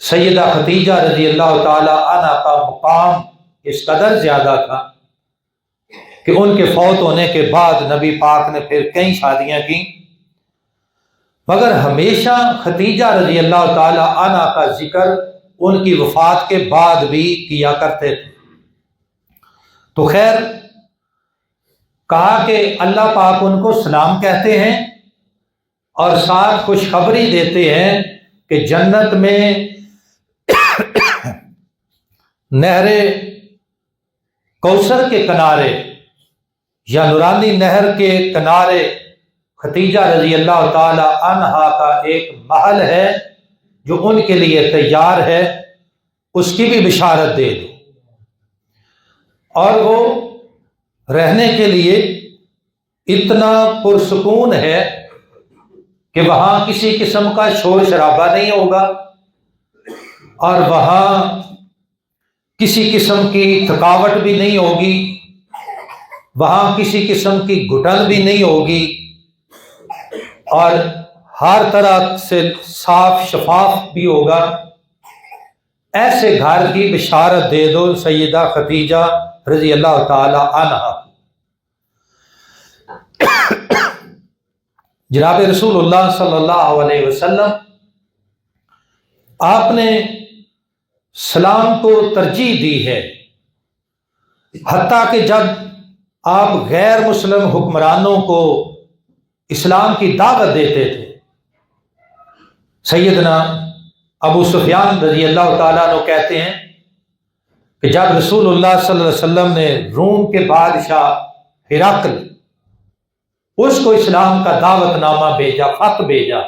سیدہ خدیجہ رضی اللہ تعالی عنہ کا مقام اس قدر زیادہ تھا کہ ان کے فوت ہونے کے بعد نبی پاک نے پھر کئی شادیاں کی، مگر ہمیشہ خدیجہ رضی اللہ تعالی عنہ کا ذکر ان کی وفات کے بعد بھی کیا کرتے تھے۔ تو خیر، کہا کہ اللہ پاک ان کو سلام کہتے ہیں اور ساتھ خوشخبری دیتے ہیں کہ جنت میں نہر کوثر کے کنارے یا نورانی نہر کے کنارے خدیجہ رضی اللہ تعالی عنہا کا ایک محل ہے جو ان کے لیے تیار ہے، اس کی بھی بشارت دے دو، اور وہ رہنے کے لیے اتنا پرسکون ہے کہ وہاں کسی قسم کا شور شرابہ نہیں ہوگا اور وہاں کسی قسم کی تھکاوٹ بھی نہیں ہوگی، وہاں کسی قسم کی گھٹن بھی نہیں ہوگی، اور ہر طرح سے صاف شفاف بھی ہوگا۔ ایسے گھر کی بشارت دے دو سیدہ خدیجہ رضی اللہ تعالی عنہ۔ جناب رسول اللہ صلی اللہ علیہ وسلم آپ نے سلام کو ترجیح دی ہے، حتیٰ کہ جب آپ غیر مسلم حکمرانوں کو اسلام کی دعوت دیتے تھے، سیدنا ابو سفیان رضی اللہ تعالیٰ عنہ کہتے ہیں کہ جب رسول اللہ صلی اللہ علیہ وسلم نے روم کے بادشاہ ہرقل اس کو اسلام کا دعوت نامہ بھیجا، خط بھیجا،